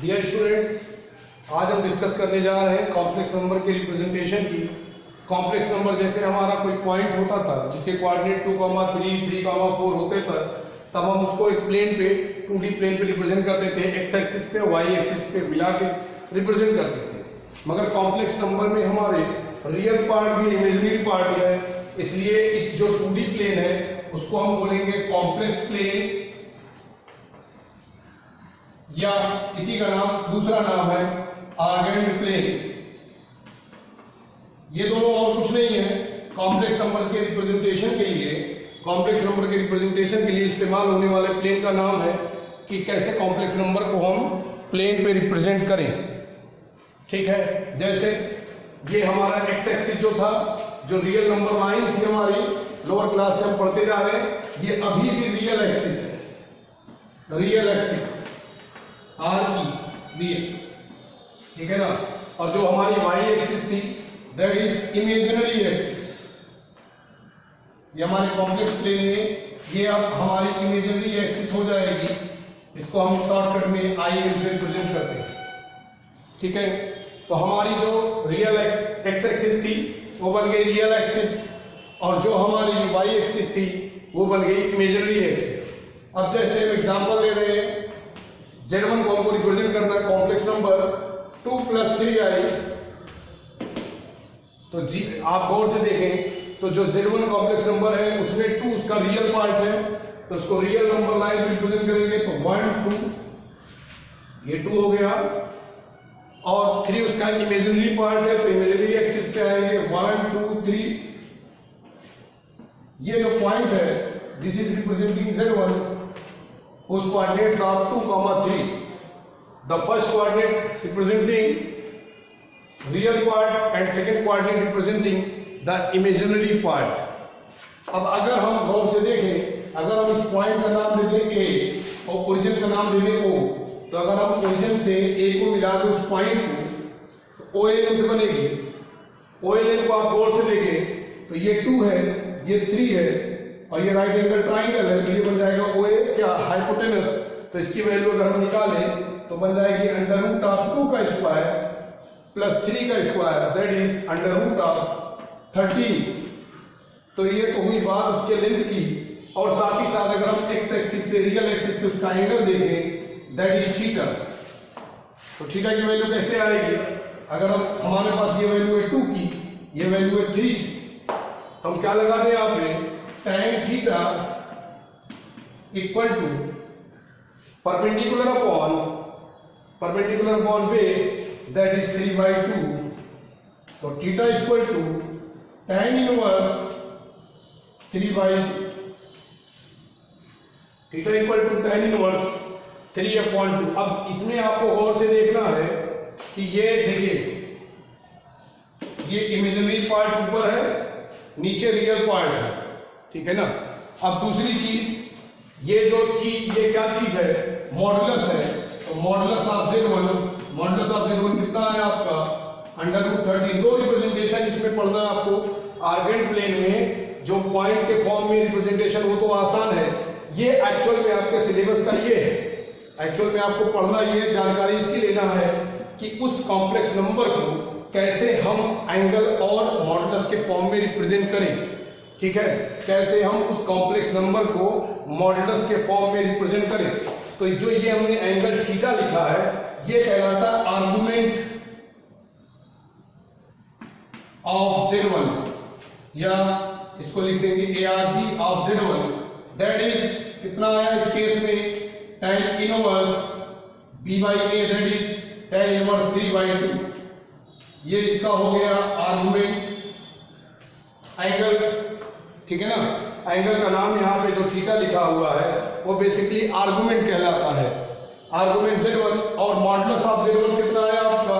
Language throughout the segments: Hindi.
डियर स्टूडेंट्स, आज हम डिस्कस करने जा रहे हैं कॉम्प्लेक्स नंबर के रिप्रेजेंटेशन की। कॉम्प्लेक्स नंबर जैसे हमारा कोई पॉइंट होता था जिसे कोऑर्डिनेट 2, 3, 4 होते थे, तब हम उसको एक प्लेन पे 2D प्लेन पे रिप्रेजेंट करते थे, एक्स एक्सिस पे वाई एक्सिस पे मिला के रिप्रेजेंट करते थे। मगर कॉम्प्लेक्स नंबर में हमारे रियल पार्ट भी इमेजिनरी पार्ट भी है, इसलिए इस जो 2D प्लेन है उसको हम बोलेंगे कॉम्प्लेक्स प्लेन, या इसी का नाम दूसरा नाम है आर्गेंड प्लेन। ये दोनों और कुछ नहीं है, कॉम्प्लेक्स नंबर के रिप्रेजेंटेशन के लिए, कॉम्प्लेक्स नंबर के रिप्रेजेंटेशन के लिए इस्तेमाल होने वाले प्लेन का नाम है कि कैसे कॉम्प्लेक्स नंबर को हम प्लेन पे रिप्रेजेंट करें। ठीक है, जैसे ये हमारा एक्स एक्सिस जो था, जो रियल नंबर लाइन थी हमारी, लोअर क्लास से हम पढ़ते जा रहे हैं, ये अभी भी रियल एक्सिस है, रियल एक्सिस RE, ठीक है ना। और जो हमारी वाई एक्सिस थी दैट इज इमेजिनरी एक्सिस। ये हमारे कॉम्प्लेक्स प्लेन में ये अब हमारी इमेजिनरी एक्सिस हो जाएगी, इसको हम शॉर्टकट में IL से रिप्रेजेंट करते हैं। ठीक है, तो हमारी जो रियल एक्स एक्सिस थी वो बन गई रियल एक्सिस, और जो हमारी वाई एक्सिस थी वो बन गई इमेजिनरी एक्सिस। अब जैसे हम एग्जांपल ले रहे हैं, Z1 को हमको रिप्रेजेंट करना है कॉम्प्लेक्स नंबर 2 + 3i, तो जी आप गौर से देखें तो जो Z1 कॉम्प्लेक्स नंबर है उसमें 2 उसका रियल पार्ट है, तो उसको रियल नंबर लाइन में रिप्रेजेंट करेंगे तो 1 2, ये 2 हो गया, और 3 उसका इमेजिनरी पार्ट है तो इमेजिनरी एक्सिस पे आएंगे 1 2 3। ये जो पॉइंट है this is representing Z1 whose coordinates are 2, 3. The first coordinate representing real part and second coordinate representing the imaginary part. अब अगर हम गौर से देखें, अगर हम इस पॉइंट का नाम दे दें A और ओरिजिन का नाम दे दें O, तो अगर हम ओरिजिन से A को मिला दें उस पॉइंट को तो OA लेंथ बनेगी। OA लेंथ को आप गौर से देखें तो ये 2 है, ये 3 है, और ये राइट एंगल ट्राइंगल है, तो ये बन जाएगा OA क्या हाइपोटेनस। तो इसकी वैल्यू अगर हम निकालें तो बन जाएगी √2 का स्क्वायर प्लस 3 का स्क्वायर, दैट इज √13। तो ये तो हुई बात उसके लेंथ की, और साथ ही साथ अगर हम एक्स एक्सिस से रियल एक्सिस से उसका एंगल देखें दैट इज थीटा। तो थीटा की वैल्यू कैसे आएगी? अगर हमारे पास ये वैल्यू है 2 की, ये वैल्यू है 3 की, तो हम क्या लगा दें यहाँ पे tan theta equal to perpendicular upon base that is 3/2। तो theta equal to tan inverse 3/2, theta equal to tan inverse 3/2। अब इसमें आपको गौर से देखना है कि ये देखिए, ये इमेजिनरी पार्ट ऊपर है, नीचे रियल पार्ट है, ठीक है ना। अब दूसरी चीज, ये जो चीज, ये क्या चीज है? मॉडुलस है। तो मॉडुलस ऑफ Z1 कितना है आपका? √13। दो रिप्रेजेंटेशन इसमें पढ़ना है आपको। आर्गेंड प्लेन में जो पॉइंट के फॉर्म में रिप्रेजेंटेशन वो तो आसान है, ये एक्चुअल में आपके सिलेबस का ये है। एक्चुअल में आपको पढ़ना, ये जानकारी इसकी लेना है कि उस कॉम्प्लेक्स नंबर को कैसे हम एंगल और मॉडुलस के फॉर्म में रिप्रेजेंट करें। ठीक है, कैसे हम उस कॉम्प्लेक्स नंबर को मॉडुलस के फॉर्म में रिप्रेजेंट करें। तो जो ये हमने एंगल थीटा लिखा है ये कहलाता है आर्गुमेंट ऑफ Z1, या इसको लिख देंगे ARG of Z1, that is कितना आया इस केस में? tan inverse B/A, that is tan inverse 3/2। ये इसका हो गया आर्गुमेंट एंगल, ठीक है ना। एंगल का नाम यहाँ पे जो थीटा लिखा हुआ है वो बेसिकली आर्गुमेंट कहलाता है, आर्गुमेंट Z1। और मॉडुलस ऑफ Z1 कितना है आपका?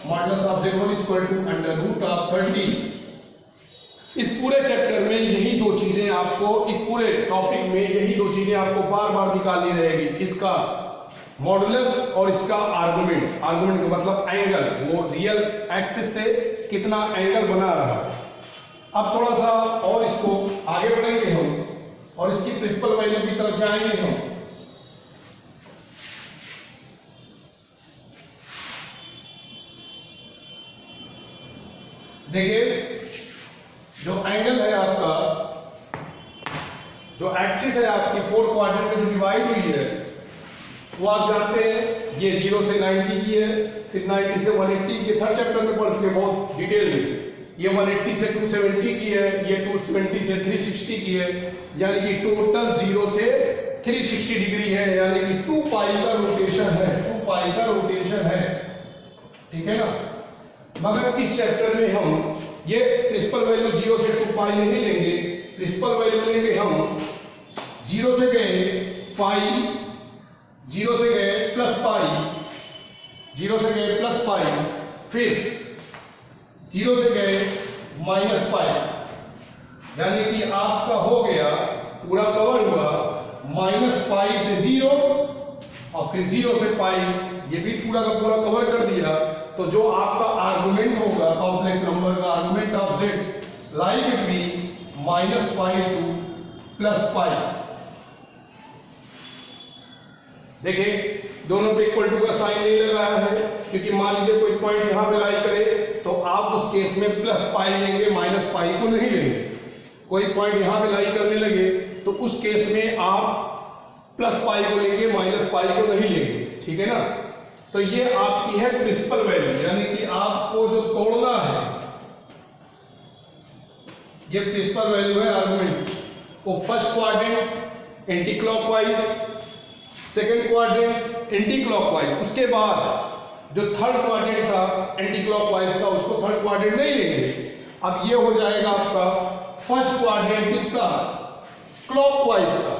Modulus of Z1 equal to √13। इस पूरे चैप्टर में यही दो चीजें आपको, इस पूरे टॉपिक में यही दो चीजें आपको बार बार निकालनी रहेगी, इसका मॉडुलस और इसका आर्गुमेंट। आर्गुमेंट का मतलब एंगल, वो रियल एक्सिस से कितना एंगल बना रहा है। अब थोड़ा सा और इसको आगे बढ़ेंगे हम, और इसकी प्रिंसिपल वैल्यू की तरफ जाएंगे हम। देखिए जो एंगल है आपका, जो एक्सिस है आपकी 4 क्वाड्रेंट में जो डिवाइड हुई है वो आप जानते हैं, ये 0 से 90 की है, फिर 90 से 180 की, थर्ड चैप्टर में पढ़ चुके बहुत डिटेल में। ये 180 से 270 की है, ये 270 से 360 की है, यानी कि टोटल 0 से 360 डिग्री है, यानी कि 2 पाई का रोटेशन है, 2 पाई का रोटेशन है, ठीक है ना। मगर इस चैप्टर में हम ये प्रिंसिपल वैल्यू 0 से 2 पाई नहीं लेंगे, प्रिंसिपल वैल्यू लेंगे हम 0 से गए पाई, 0 से गए प्लस पाई, 0 से गए प्लस पाई, फिर 0 से गए माइनस पाई, यानी कि आपका हो गया पूरा कवर हुआ माइनस पाई से 0 और फिर 0 से पाई, ये भी पूरा का पूरा कवर कर दिया। तो जो आपका आर्गुमेंट होगा कॉम्प्लेक्स नंबर का, argument of z lie between minus pi two plus pi. देखिए दोनों पे इक्वल टू का साइन नहीं लगाया है, क्योंकि मान लीजिए कोई पॉइंट यहां पे लाई करे तो आप उस केस में प्लस पाई लेंगे, माइनस पाई को नहीं लेंगे। कोई पॉइंट यहां पे लाई करने लगे तो उस केस में आप प्लस पाई को लेंगे, माइनस पाई को नहीं लेंगे, ठीक है ना। तो ये आपकी है प्रिंसिपल वैल्यू, यानी कि आपको जो तोड़ना है ये प्रिंसिपल वैल्यू है आर्गुमेंट को। First quadrant anti clockwise, second quadrant anti clockwise, उसके बाद जो थर्ड क्वाड्रेंट था एंटी क्लॉकवाइज का, उसको थर्ड क्वाड्रेंट नहीं लेंगे। अब ये हो जाएगा आपका फर्स्ट क्वाड्रेंट किसका, क्लॉकवाइज का,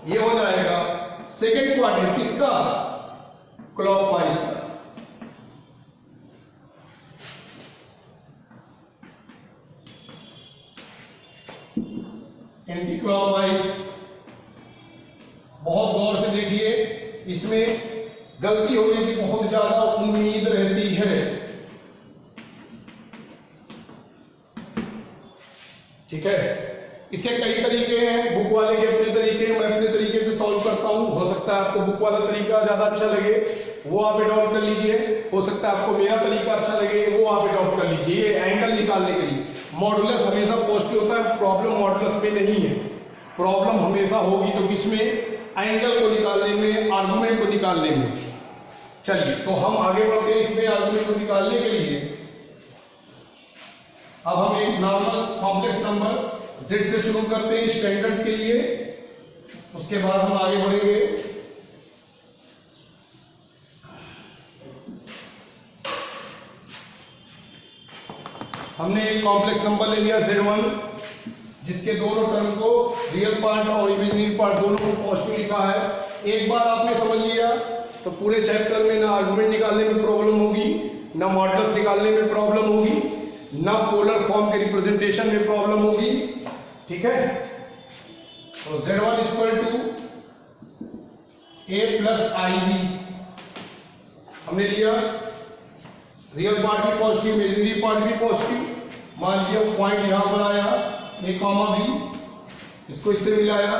ये हो जाएगा सेकंड क्वाड्रेंट किसका, क्लॉकवाइज का। एंटी क्लॉकवाइज बहुत गौर से देखिए, इसमें गलती होने की बहुत ज्यादा उम्मीद रहती है, ठीक है। इसके कई तरीके हैं, बुक वाले के अपने तरीके हैं, मैं अपने तरीके से सॉल्व करता हूं। हो सकता है आपको बुक वाला तरीका ज्यादा अच्छा लगे, वो आप अडॉप्ट कर लीजिए। हो सकता है आपको मेरा तरीका अच्छा लगे, वो आप अडॉप्ट कर लीजिए। ये एंगल निकालने के लिए मॉडुलस हमेशा पॉजिटिव होता है, प्रॉब्लम मॉडुलस में नहीं है। प्रॉब्लम हमेशा होगी तो किसमें, एंगल को निकालने में, आर्गुमेंट को निकालने में। चलिए तो हम आगे बढ़ते हैं इसमें आर्गुमेंट को निकालने के लिए। अब हम एक नॉर्मल कॉम्प्लेक्स नंबर z से शुरू करते हैं स्टैंडर्ड के लिए, उसके बाद हम आगे बढ़ेंगे। हमने एक कॉम्प्लेक्स नंबर ले लिया z1, जिसके दोनों टर्म को, रियल पार्ट और इमेजिनरी पार्ट दोनों को पॉजिटिव लिखा है। एक बार आपने समझ लिया तो पूरे चैप्टर में ना आर्गुमेंट निकालने में प्रॉब्लम होगी, ना मॉडुलस निकालने में प्रॉब्लम होगी, ना पोलर फॉर्म के रिप्रेजेंटेशन में प्रॉब्लम होगी, ठीक है। तो z1 equal to a plus ib हमने लिया, रियल पार्ट भी पॉजिटिव, इमेजिनरी पार्ट भी पॉजिटिव। मान लीजिए पॉइंट यहां पर आया a कॉमा b, इसको इससे मिलाया,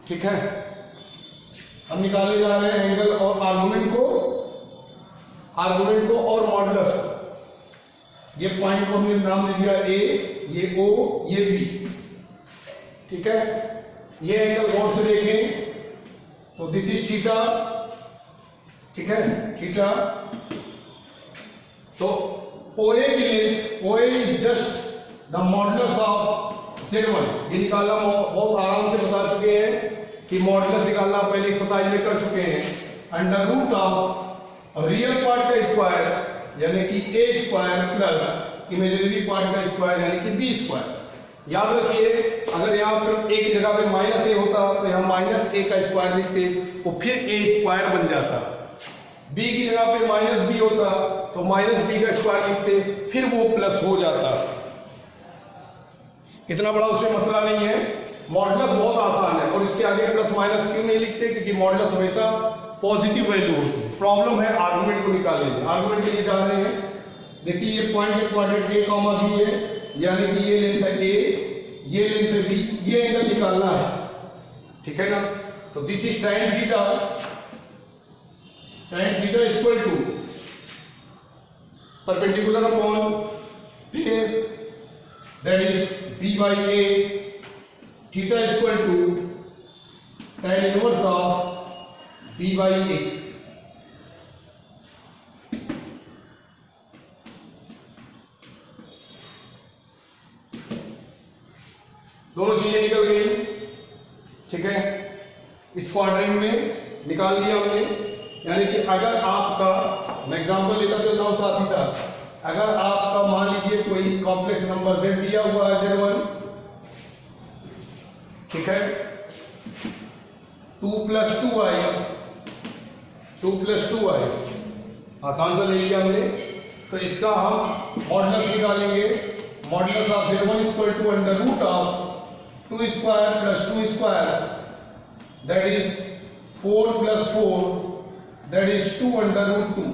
ठीक है। हम निकालने जा रहे हैं एंगल और आर्गुमेंट को और मॉडुलस को। ये पॉइंट को हमने नाम दे दिया a, ये o, ये b, ठीक है। ये एंगल गौर से देखें तो दिस इज थीटा, ठीक है, थीटा। तो OA की length, OA is just the modulus of z1। ये निकालना बहुत आराम से बता चुके हैं कि मॉडुलस निकालना पहले एक्सरसाइज में कर चुके हैं। Under root of real part का स्क्वायर यानी कि a square plus imaginary part का स्क्वायर यानी कि b स्क्वायर। याद रखिए अगर यहाँ पर a की जगह पे माइनस a होता तो यहाँ माइनस a का स्क्वायर लिखते तो फिर a स्क्वायर बन जाता। b की जगह पे माइनस b होता तो माइनस b का स्क्वायर लिखते, फिर वो प्लस हो जाता। इतना बड़ा उसमें मसला नहीं है, मॉडुलस बहुत आसान है। और इसके आगे प्लस माइनस क्यों नहीं लिखते, क्योंकि मॉडुलस हमेशा पॉजिटिव वैल्यू होती है। प्रॉब्लम है आर्गुमेंट को निकालने में। आर्गुमेंट के लिए जा रहे हैं, देखिए ये पॉइंट के क्वाड्रेंट a कॉमा b है, यानी कि ये लेंथ है a, ये लेंथ है b, ये एंगल निकालना है, ठीक है ना। तो this is tan theta equal to perpendicular upon base, that is b by a, theta is equal to tan inverse of b by a. दोनों चीजें निकल गई, ठीक है। इस क्वाड्रेंट में निकाल दिया हमने, यानी कि अगर आपका, मैं एग्जांपल लेकर चल रहा हूं साथ ही साथ, अगर आपका मान लीजिए कोई कॉम्प्लेक्स नंबर z दिया हुआ है z1, ठीक है, 2 + 2i, 2 + 2i, आसान सा ले लिया हमने। तो इसका हम मॉडुलस निकालेंगे, modulus of z1 = under root of 2 square plus 2 square, that is 4 + 4, that is 2 under root 2।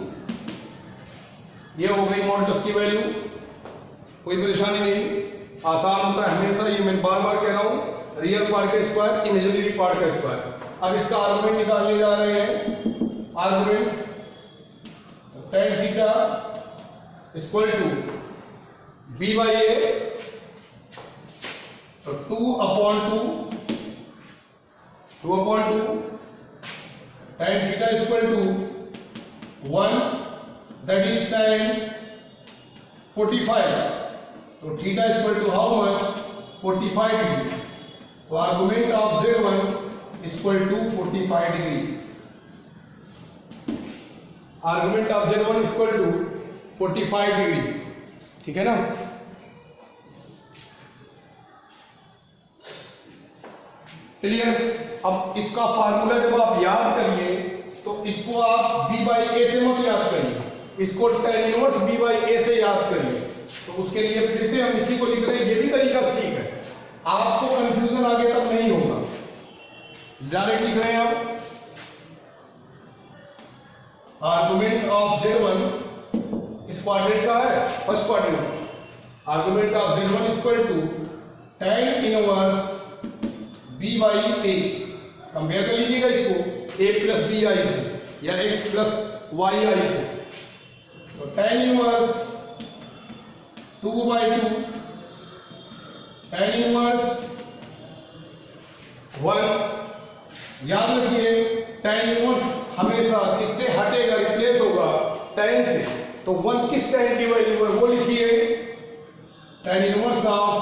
ये हो गई मॉडुलस की वैल्यू, कोई परेशानी नहीं, आसान होता है हमेशा, ये मैं बार बार कह रहा हूं, रियल पार्ट का स्क्वायर, इमेजिनरी पार्ट का स्क्वायर। अब इसका आर्गुमेंट निकालने जा रहे हैं, argument tan theta = b by a, तो 2/2 tan theta = 1, that is tan 45, तो theta = how much, 45 degree। तो argument of z1 = 45 degree, argument of z1 = 45 degree, ठीक है ना। क्लियर। अब इसका फार्मूला जब आप याद करिए तो इसको आप b by a से मत याद करिए, इसको tan inverse b by a से याद करिए। तो उसके लिए फिर से हम इसी को लिख रहे हैं, ये भी तरीका ठीक है, आपको कंफ्यूजन आगे तक नहीं होगा। डायरेक्ट लिख रहे हैं आप, आर्गुमेंट ऑफ z1 इस क्वाड्रेंट का है, first quadrant, argument of z1 = tan inverse b by a, compare कर लीजिएगा इसको a + bi से या x + yi से। तो tan इनवर्स 2/2, tan इनवर्स 1, याद रखिए tan इनवर्स हमेशा किससे हटेगा, रिप्लेस होगा tan से, तो 1 किस tan की वैल्यू है वो लिखिए, tan inverse of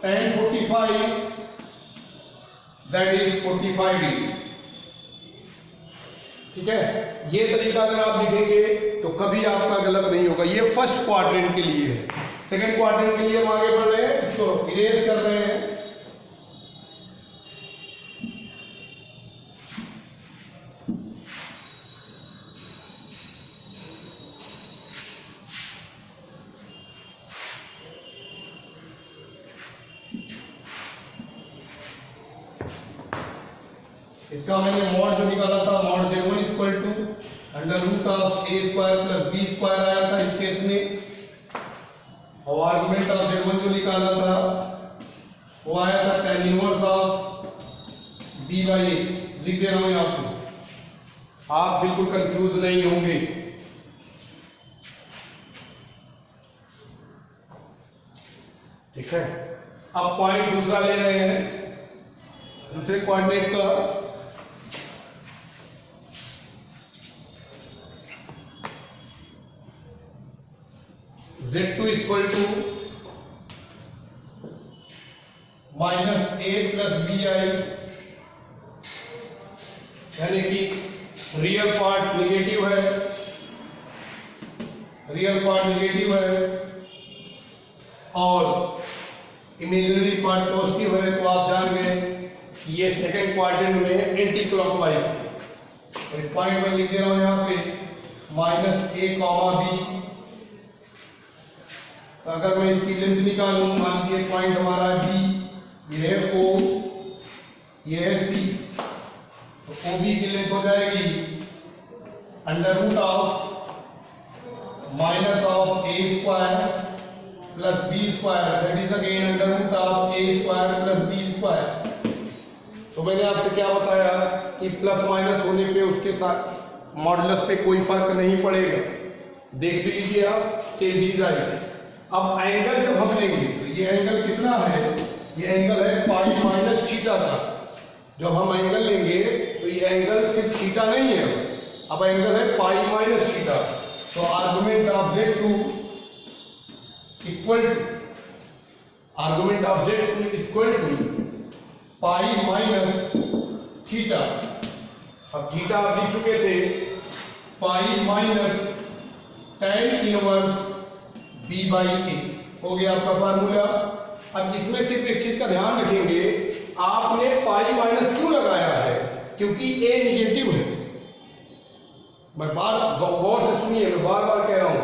tan 45, that is 45 degree, ठीक है। ये तरीका अगर आप लिखेंगे तो कभी आपका गलत नहीं होगा। ये फर्स्ट क्वाड्रेंट के लिए है, सेकंड क्वाड्रेंट के लिए हम आगे बढ़ रहे हैं, इसको इरेज कर रहे हैं। इसका मैंने मॉड जो निकाला था, mod z1 = under root of a² + b² आया था इस केस में, और आर्गुमेंट ऑफ z1 जो निकाला था वो आया था tan inverse of b by a। लिख दे रहा हूं यहां पे, आप बिल्कुल कंफ्यूज नहीं होंगे। ठीक है, अब पॉइंट दूसरा ले रहे हैं, दूसरे कोऑर्डिनेट का, z2 = -a + bi, यानी कि रियल पार्ट निगेटिव है, रियल पार्ट निगेटिव है और इमेजिनरी पार्ट पॉजिटिव है। तो आप जान गए कि ये सेकंड क्वाड्रेंट में एंटी क्लॉकवाइज है। तो एक पॉइंट में लिख दे रहा हूं यहां पे -a, b। तो अगर मैं इसकी लेंथ निकालूं, मान लीजिए पॉइंट हमारा है b, ये है o, ये है c, तो OB की लेंथ हो जाएगी under root of minus of a square plus b square, that is again under root of a square plus b square. तो मैंने आपसे क्या बताया कि प्लस माइनस होने पे उसके साथ मॉडुलस पे कोई फर्क नहीं पड़ेगा। देख लीजिए आप, सेम चीज आई है। अब एंगल जब हम लेंगे तो ये एंगल कितना है, ये एंगल है पाई माइनस थीटा का। जब हम एंगल लेंगे तो ये एंगल सिर्फ थीटा नहीं है, अब एंगल है पाई माइनस थीटा। तो argument of Z2 equal to, argument of Z2 equal to pi minus theta. अब थीटा आप लिख चुके थे, pi minus tan inverse b by a हो गया आपका फार्मूला। अब इसमें सिर्फ एक चीज का ध्यान रखेंगे, आपने पाई माइनस क्यों लगाया है, क्योंकि a निगेटिव है। मैं गौर से सुनिए, मैं बार बार कह रहा हूं,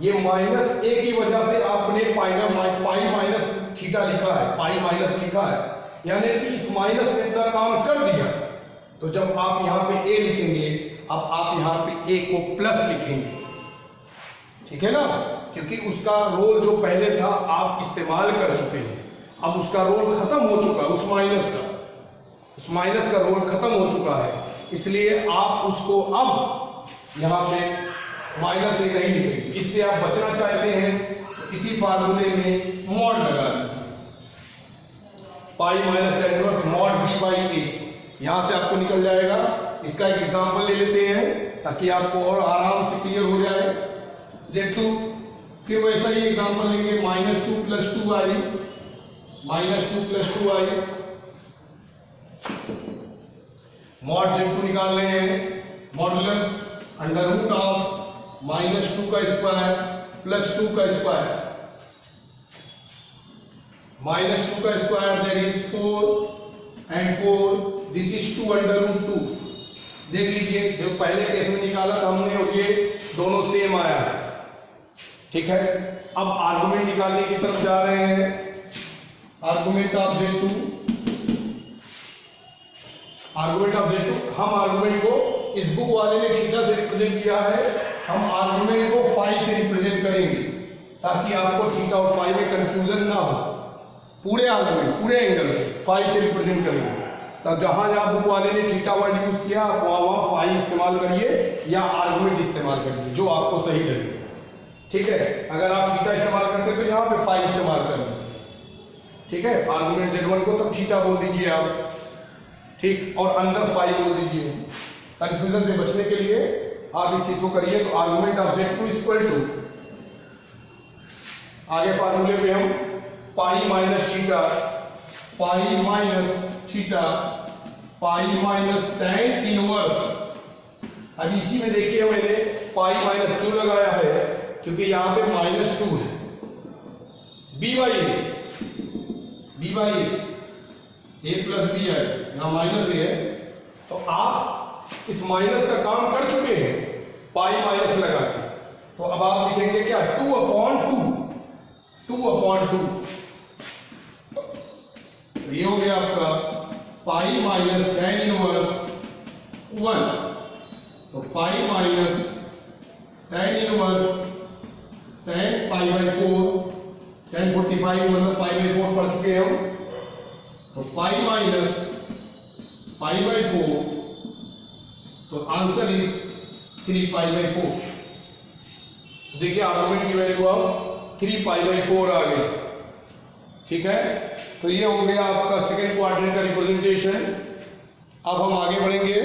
ये माइनस ए की वजह से आपने पाई माइनस थीटा लिखा है, पाई माइनस लिखा है, यानी कि इस माइनस ने इतना काम कर दिया। तो जब आप यहां पे a लिखेंगे, अब आप यहां पे a को प्लस लिखेंगे, ठीक है ना, क्योंकि उसका रोल जो पहले था आप इस्तेमाल कर चुके हैं, अब उसका रोल खत्म हो चुका है, उस माइनस का रोल खत्म हो चुका है, इसलिए आप उसको अब यहां पे माइनस से नहीं लिखेंगे। इससे आप बचना चाहते हैं तो इसी फार्मूले में मॉड लगा दीजिए, pi minus tan inverse mod b by a, यहां से आपको निकल जाएगा। इसका एक एग्जांपल ले लेते हैं ताकि आपको और आराम से क्लियर हो जाए। Z2, फिर वैसा ही एग्जांपल लेंगे, -2 + 2i, -2 + 2i, मॉड Z2 निकाल रहे हैं, मॉडुलस अंडर रूट ऑफ -2 का स्क्वायर प्लस 2 का स्क्वायर, -2 का square that is 4 and 4, this is 2 under root 2। देख लीजिए, जो पहले केस में निकाला था हमने और ये दोनों सेम आया है, ठीक है। अब आर्गुमेंट निकालने की तरफ जा रहे हैं। Argument of Z2, argument of Z2, हम आर्गुमेंट को, इस बुक वाले ने थीटा से रिप्रेजेंट किया है, हम आर्गुमेंट को फाई से रिप्रेजेंट करेंगे ताकि आपको थीटा और फाई में कंफ्यूजन ना हो। पूरे आर्गुमेंट, पूरे एंगल फाई से रिप्रेजेंट करेंगे। तब जहां जहां बुक वाले ने थीटा वर्ड यूज किया, आप वहां फाई इस्तेमाल करिए या आर्गुमेंट इस्तेमाल करिए, जो आपको सही लगे, ठीक है। अगर आप थीटा इस्तेमाल करते हैं तो यहाँ पे फाई इस्तेमाल कर लीजिए, ठीक है। आर्गुमेंट Z1 को तब थीटा बोल दीजिए आप, ठीक, और अंदर फाई बोल दीजिए। कंफ्यूजन से बचने के लिए आप इस चीज को करिए। तो argument of Z2 equal to, आगे फार्मूले पे हम पाई माइनस थीटा, पाई माइनस थीटा, पाई माइनस tan इनवर्स। अब इसी में देखिए मैंने पाई माइनस क्यों लगाया है, क्योंकि यहां पे -2 है, b by a plus b है, यहां माइनस a है। तो आप इस माइनस का काम कर चुके हैं पाई माइनस लगा के, तो अब आप लिखेंगे क्या, 2/2, 2/2। तो ये हो गया आपका पाई माइनस tan इनवर्स 1, तो पाई minus tan inverse tan pi by 4, tan 45 मतलब पाई बाई 4 पढ़ चुके हैं हम। तो पाई माइनस पाई बाई 4, तो आंसर इज 3 पाई बाई 4। देखिए आर्गुमेंट की वैल्यू अब 3 पाई बाई 4 आ गई, ठीक है। तो ये हो गया आपका सेकेंड क्वाड्रेंट का रिप्रेजेंटेशन। अब हम आगे बढ़ेंगे।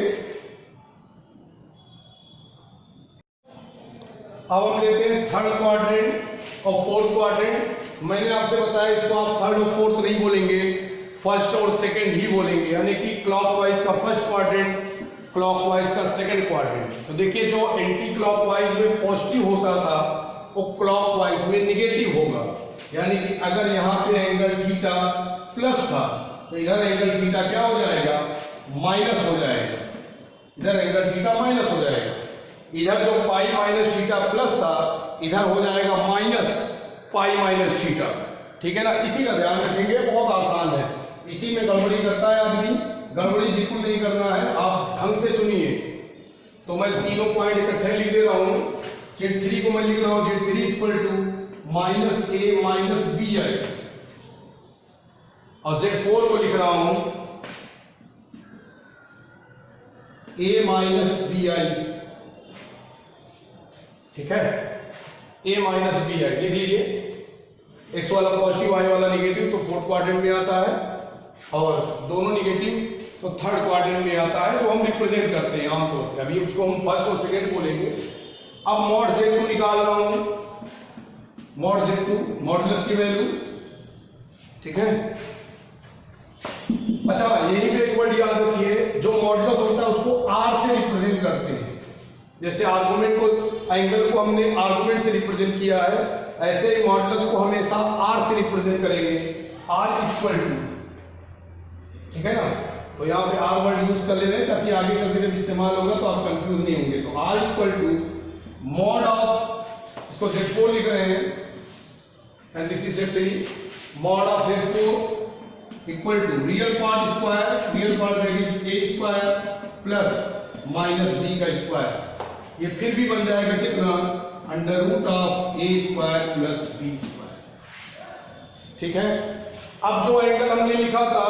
अब हम लेते हैं थर्ड क्वाड्रेंट और फोर्थ क्वाड्रेंट। मैंने आपसे बताया इसको आप थर्ड और फोर्थ नहीं बोलेंगे, फर्स्ट और सेकंड ही बोलेंगे, यानी कि क्लॉकवाइज का फर्स्ट क्वाड्रेंट, क्लॉकवाइज का सेकंड क्वाड्रेंट। तो देखिए जो एंटी क्लॉकवाइज में पॉजिटिव होता था वो क्लॉकवाइज में निगेटिव होगा, यानी कि अगर यहाँ पे एंगल थीटा प्लस था तो इधर एंगल थीटा क्या हो जाएगा, माइनस हो जाएगा। इधर एंगल थीटा माइनस हो जाएगा। इधर जो पाई माइनस थीटा प्लस था इधर हो जाएगा माइनस पाई माइनस थीटा, ठीक है ना। इसी का ध्यान रखेंगे, बहुत आसान है। इसी में गड़बड़ी करता है आदमी, गड़बड़ी बिल्कुल नहीं करना है, आप ढंग से सुनिए। तो मैं तीनों पॉइंट इकट्ठे लिख दे रहा हूं। Z3 को मैं लिख रहा हूं Z3 equal to -a minus bi, और Z4 को लिख रहा हूं a माइनस bi, ठीक है। ए माइनस बी आई, देख लीजिए एक्स वाला पॉजिटिव वाई वाला निगेटिव तो फोर्थ क्वाड्रेंट में आता है, और दोनों निगेटिव तो थर्ड क्वाड्रेंट में आता है, जो हम रिप्रेजेंट करते हैं आमतौर पर। अभी उसको हम फर्स्ट और सेकेंड बोलेंगे। अब मॉड Z2 निकाल रहा हूं, मॉड Z2 मॉडुलस की वैल्यू, ठीक है। अच्छा यही पे एक वर्ड याद रखिए, जो मॉडुलस होता है उसको R से रिप्रेजेंट करते हैं। जैसे आर्गुमेंट को, एंगल को हमने आर्गुमेंट से रिप्रेजेंट किया है, ऐसे ही मॉडुलस को हमेशा R से रिप्रेजेंट करेंगे, R इक्वल टू, ठीक है ना। तो यहाँ पे R वर्ड यूज कर ले रहे हैं ताकि आगे चलकर जब इस्तेमाल होगा तो आप कंफ्यूज नहीं होंगे। तो R equal to mod of, इसको Z4 लिख रहे हैं, and this is Z3, mod of Z4 equal to real part square, real part that is A square plus minus B का स्क्वायर। ये फिर भी बन जाएगा कितना, under root of A square plus B square, ठीक है। अब जो एंगल हमने लिखा था,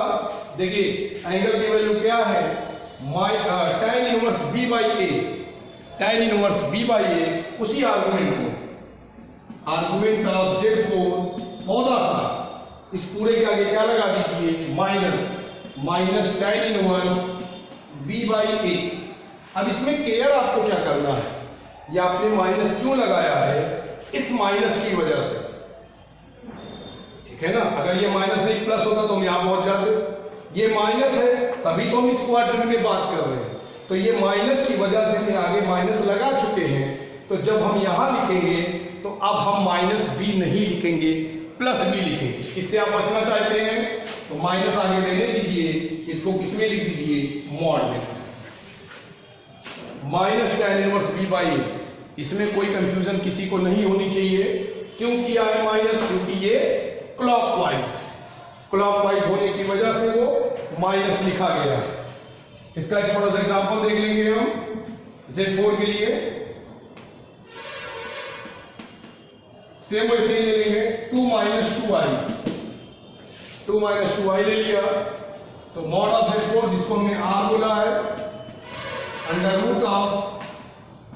देखिए एंगल की वैल्यू क्या है, tan inverse b by a, tan inverse b by a, उसी आर्गुमेंट को, आर्गुमेंट ऑफ Z4 बहुत आसान, इस पूरे के आगे क्या लगा दीजिए, minus tan inverse b by a. अब इसमें केयर आपको क्या करना है, ये आपने माइनस क्यों लगाया है, इस माइनस की वजह से, ठीक है ना। अगर ये माइनस नहीं प्लस होता तो हम यहां पहुंच जाते, ये माइनस है तभी तो हम इस क्वाड्रेंट में बात कर रहे हैं। तो ये माइनस की वजह से हम आगे माइनस लगा चुके हैं, तो जब हम यहां लिखेंगे तो अब हम माइनस बी नहीं लिखेंगे, प्लस बी लिखेंगे। इससे आप बचना चाहते हैं तो माइनस आगे रहने दीजिए, इसको किसमें लिख दीजिए, मॉड में, minus tan inverse b by a. इसमें कोई कंफ्यूजन किसी को नहीं होनी चाहिए। क्यों किया है माइनस, क्योंकि ये क्लॉकवाइज होने की वजह से वो माइनस लिखा गया है। इसका एक छोटा सा एग्जांपल देख लेंगे हम Z4 के लिए, सेम वैसे ही ले लेंगे, 2 माइनस 2i ले लिया, तो मॉड ऑफ Z4 जिसको हमने R बोला है, अंडर रूट ऑफ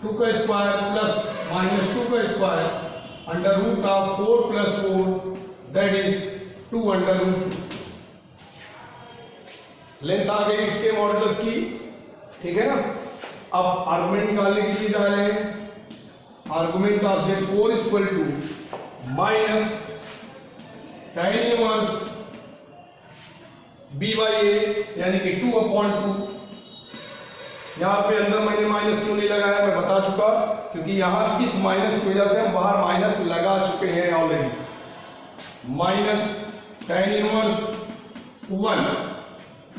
2 का स्क्वायर प्लस माइनस 2 का square under root of 4 plus 4 that is 2 under root. Length आ गई उसके मॉडुलस की, ठीक है ना। अब आर्गुमेंट निकालने के लिए जा रहे हैं, argument of Z4 equal to minus tan inverse b by a, यानी कि 2/2। यहां पे अंदर मैंने माइनस क्यों नहीं लगाया मैं बता चुका, क्योंकि यहां इस माइनस की वजह से हम बाहर माइनस लगा चुके हैं already. Minus tan inverse 1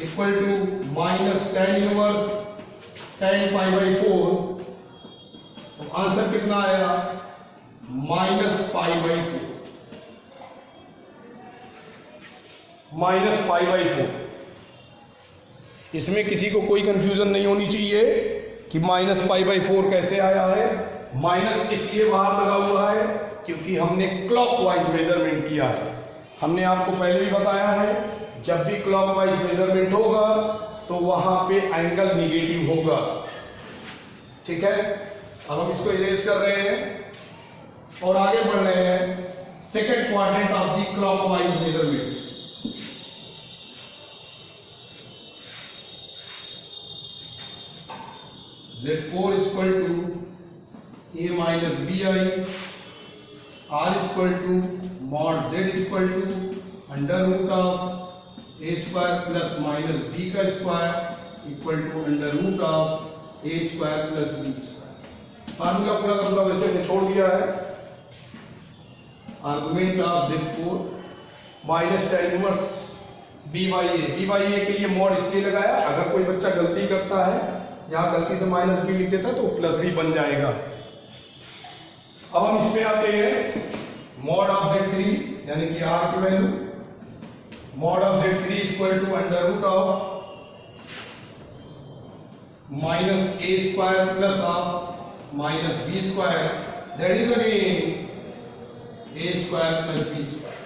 equal to minus tan inverse tan pi by 4, तो आंसर कितना आया, minus pi by 4, minus pi by 4। इसमें किसी को कोई कंफ्यूजन नहीं होनी चाहिए कि माइनस पाई बाई 4 कैसे आया है। माइनस इसलिए बाहर लगा हुआ है क्योंकि हमने क्लॉकवाइज मेजरमेंट किया है। हमने आपको पहले भी बताया है, जब भी क्लॉकवाइज मेजरमेंट होगा तो वहां पे एंगल निगेटिव होगा, ठीक है। अब हम इसको इरेज कर रहे हैं और आगे बढ़ रहे हैं second quadrant of the clockwise measurement. Z4 equal to a minus b i, R equal to mod Z equal to under root of a square plus minus b का square equal to under root of a square plus b square. Formula पूरा का पूरा वैसे हमने छोड़ दिया है। Argument of Z4 minus tan inverse b by a के लिए मॉड इसलिए लगाया, अगर कोई बच्चा गलती करता है यहां गलती से माइनस बी लिख देता तो प्लस बी बन जाएगा। अब हम इसमें आते हैं मॉड ऑफ Z3 यानी कि R की value, mod of Z3 equal to under root of minus a square plus of minus b square that is again a square plus b square.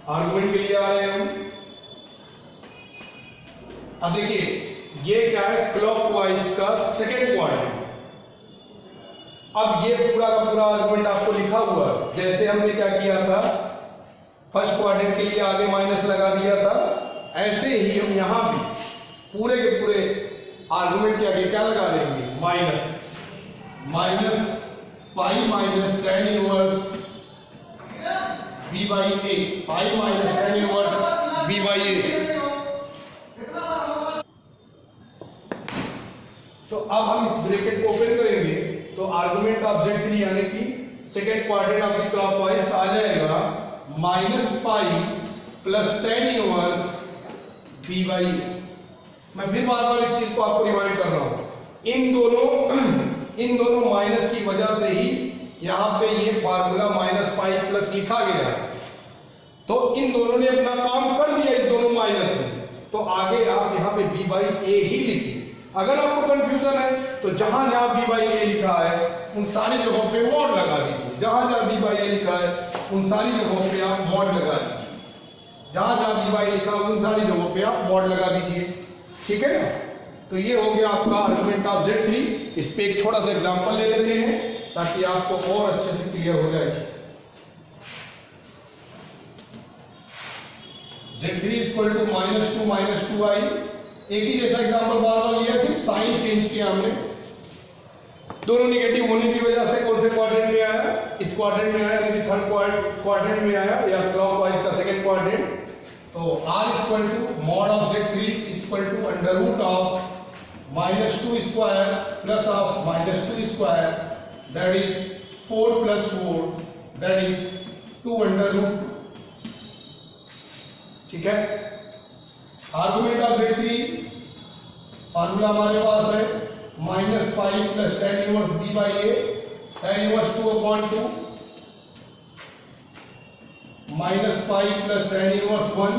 Argument के लिए आ रहे हैं हम। अब देखिए ये क्या है, क्लॉकवाइज का सेकेंड क्वाड्रेंट। अब ये पूरा का पूरा आर्गुमेंट आपको लिखा हुआ है, जैसे हमने क्या किया था फर्स्ट क्वाड्रेंट के लिए आगे माइनस लगा दिया था, ऐसे ही हम यहाँ भी पूरे के पूरे आर्गुमेंट के आगे क्या लगा देंगे, minus pi minus tan inverse b by a, pi minus tan inverse b by a. तो अब हम इस ब्रैकेट को ओपन करेंगे तो आर्गुमेंट ऑफ Z3 यानी कि second quadrant of the clockwise आ जाएगा minus pi plus tan inverse b by a. मैं फिर बार बार एक चीज को आपको रिमाइंड कर रहा हूं, इन दोनों माइनस की वजह से ही यहां पे ये फार्मूला माइनस पाई प्लस लिखा गया है। तो इन दोनों ने अपना काम कर दिया इस दोनों माइनस में, तो आगे आप यहाँ पे b बाई ए ही लिखिए। अगर आपको कंफ्यूजन है तो जहां जहां b बाई ए लिखा है उन सारी जगहों पे मॉड लगा दीजिए, जहां जहां b बाई ए लिखा है उन सारी जगहों पे आप मॉड लगा दीजिए, जहां जहां b बाई लिखा है उन सारी जगहों पे आप मॉड लगा दीजिए, ठीक है ना। तो ये हो गया आपका आर्गुमेंट ऑफ Z3। इस पे एक छोटा सा एग्जांपल ले लेते हैं ताकि आपको और अच्छे से क्लियर हो जाए चीज। Z3 इक्वल टू -2 -2i, एक ही जैसा एग्जांपल बार बार लिया, सिर्फ साइन चेंज किया हमने। दोनों नेगेटिव होने की वजह से कौन से क्वाड्रेंट में आया, इस क्वाड्रेंट में आया, यानी थर्ड क्वाड्रेंट में आया या क्लॉकवाइज का सेकंड क्वाड्रेंट। तो r equal to mod of Z3 equal to under root of -2 square plus of -2 square, that is 4 plus 4, that is 2 under root, ठीक है। आर्गुमेंट ऑफ Z3 फार्मूला हमारे पास है minus pi plus tan inverse b by a, tan inverse 2/2 minus pi plus tan inverse 1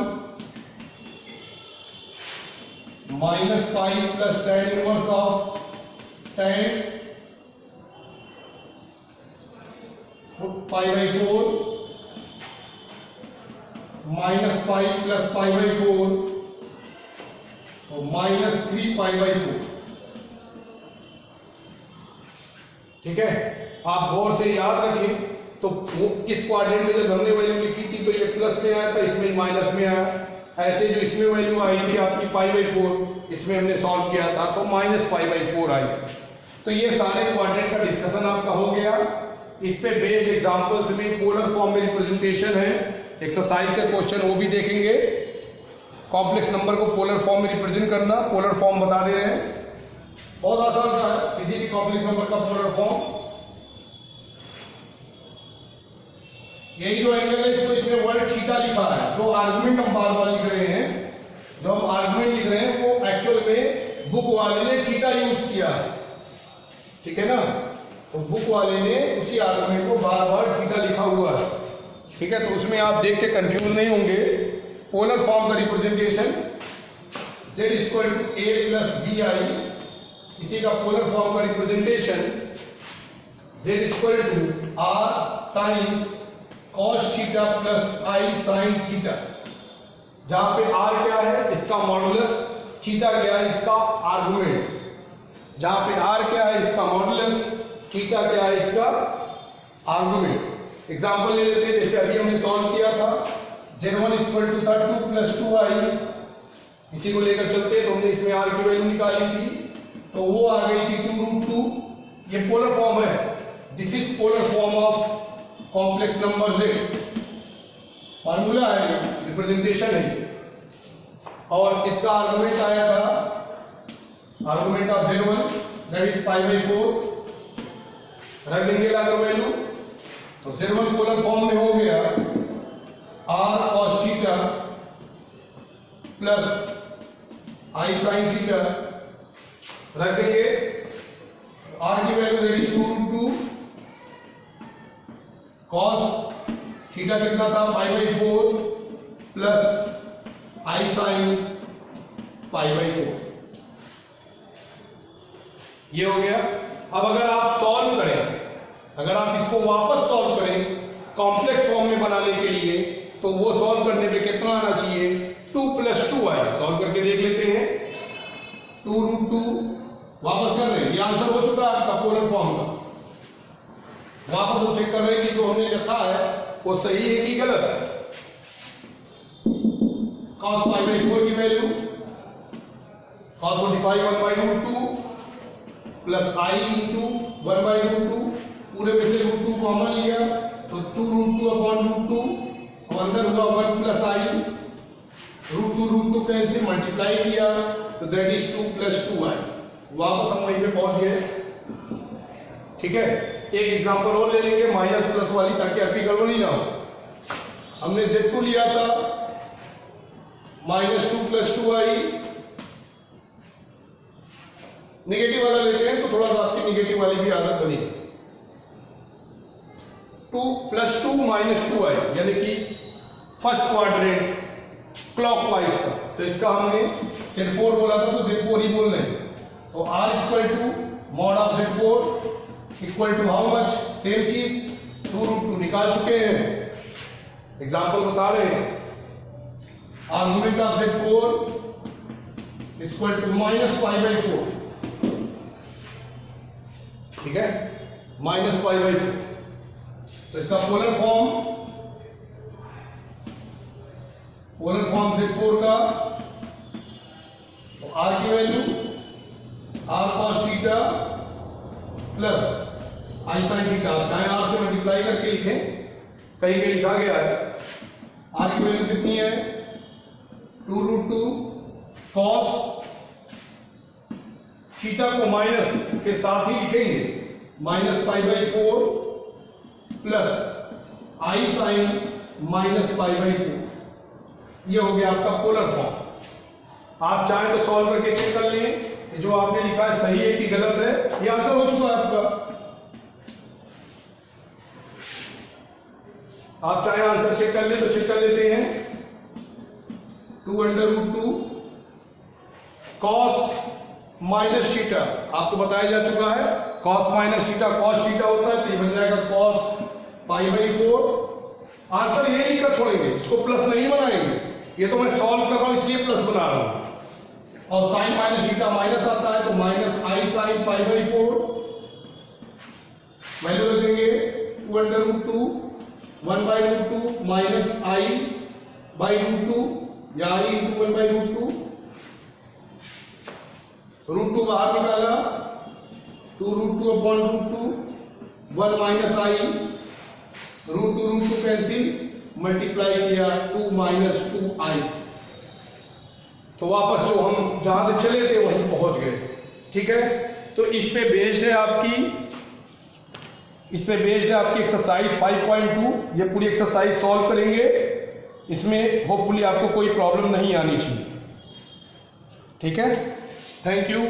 minus pi plus tan inverse of tan pi by 4 minus pi plus pi by 4 तो माइनस 3 पाई बाई 4, ठीक है। आप गौर से याद रखें तो इस क्वाड्रेंट में जब हमने वैल्यू लिखी थी तो ये प्लस में आया था, इसमें माइनस में आया। ऐसे जो इसमें वैल्यू आई थी आपकी पाई बाई 4, इसमें हमने सॉल्व किया था तो माइनस पाई बाई 4 आई थी। तो ये सारे क्वाड्रेंट का डिस्कशन आपका हो गया। इस पे बेस्ड एग्जांपल्स में पोलर फॉर्म में रिप्रेजेंटेशन है, एक्सरसाइज के क्वेश्चन वो भी देखेंगे। कॉम्प्लेक्स नंबर को पोलर फॉर्म में रिप्रेजेंट करना, पोलर फॉर्म बता दे रहे हैं, बहुत आसान सा है किसी भी कॉम्प्लेक्स नंबर का पोलर फॉर्म। यही जो एंगल है इसको इसमें वर्ड थीटा लिखा है, जो आर्गुमेंट हम बार बार लिख रहे हैं, जो हम आर्गुमेंट लिख रहे हैं वो एक्चुअल में बुक वाले ने थीटा यूज किया है, ठीक है ना। तो बुक वाले ने उसी आर्गुमेंट को बार बार थीटा लिखा हुआ है, ठीक है। तो उसमें आप देख के कंफ्यूज नहीं होंगे। पोलर फॉर्म का representation z equal to a plus b i, इसी का पोलर फॉर्म का representation z equal to r times cos theta plus i sin theta, जहां पे r क्या है इसका मॉडुलस, थीटा क्या है इसका आर्गुमेंट, जहां पे r क्या है इसका मॉडुलस, थीटा क्या है इसका आर्गुमेंट। एग्जांपल ले लेते हैं, जैसे अभी हमने सॉल्व किया था z1 इक्वल टू था 2 प्लस 2i, इसी को लेकर चलते तो हमने इसमें r की वैल्यू निकाली थी तो वो आ गई थी 2√2। ये पोलर फॉर्म है, this is polar form of complex number z, formula है, रिप्रेजेंटेशन है। और इसका आर्गुमेंट आया था, argument of z1 that is pi by 4, रख देंगे लाकर वैल्यू तो z1 पोलर फॉर्म में हो गया r cos theta plus i sin theta, रख देंगे r की value that is 2√2, cos theta कितना था पाई by 4 plus i sin pi by 4, ये हो गया। अब अगर आप सॉल्व करें, अगर आप इसको वापस सॉल्व करें कॉम्प्लेक्स फॉर्म में बनाने के लिए तो वो सॉल्व करने पे कितना आना चाहिए, 2 प्लस 2 आए। सॉल्व करके देख लेते हैं, 2√2 वापस कर रहे हैं, ये आंसर हो चुका है आपका पोलर फॉर्म का। वापस हम चेक कर रहे हैं कि जो हमने लिखा है वो सही है कि गलत है। cos π/4 की value cos 45 1/√2 plus i into 1/√2, पूरे में से √2 कॉमन लिया तो 2√2/√2 और अंदर हुआ 1 प्लस i, √2 कैंसिल, मल्टीप्लाई किया तो दैट इज 2 + 2i। वापस हम वहीं पे पहुंच गए। ठीक है, एक एग्जांपल और ले लेंगे माइनस प्लस वाली, ताकि आपकी गड़बड़ी ना हो। हमने z2 लिया था -2 + 2i, नेगेटिव वाला लेते हैं तो थोड़ा सा आपकी नेगेटिव वाली भी आदत बनेगी। 2 + 2 - 2i यानी कि फर्स्ट क्वाड्रेंट क्लॉकवाइज का, तो इसका हमने Z4 बोला था तो Z4 ही बोल रहे हैं। तो R = mod of Z4 equal to how much, same चीज 2√2 निकाल चुके हैं, एग्जांपल बता रहे हैं। Argument of Z4 equal to -π/4, ठीक है, -π/4। तो इसका पोलर फॉर्म Z4 का, तो R की value R cos theta plus I sin theta, चाहे R से मल्टीप्लाई करके लिखें, कहीं पे लिखा गया है। R की वैल्यू कितनी है 2√2 cos थीटा को माइनस के साथ ही लिखेंगे -π/4 प्लस I sin -π/4, ये हो गया आपका पोलर फॉर्म। आप चाहें तो सॉल्व करके चेक कर लें कि जो आपने लिखा है सही है कि गलत है। ये आंसर हो चुका है आपका। आप चाहे आंसर चेक कर लें तो चेक कर लेते हैं। 2√2 cos -θ आपको बताया जा चुका है। cos -θ cos θ होता है, तो ये बन जाएगा cos π/4। आंसर ये लिखकर छोड़ेंगे, इसको प्लस नहीं बनाएंगे। ये तो मैं सॉल्व कर रहा हूं इसलिए प्लस बना रहा हूं। और sin -θ माइनस आता है तो -I sin π/4 वैल्यू रखेंगे 2√2 1/√2 -I/√2 या I × 1/√2, √2 बाहर निकाला 2√2/√2 1 - I, √2 कैंसिल, मल्टीप्लाई किया 2 - 2i। तो वापस जो हम जहां से चले थे वहीं पहुंच गए। ठीक है, तो इस पे बेस्ड है आपकी एक्सरसाइज 5.2। ये पूरी एक्सरसाइज सॉल्व करेंगे, इसमें होपफुली आपको कोई प्रॉब्लम नहीं आनी चाहिए। ठीक है, थैंक यू।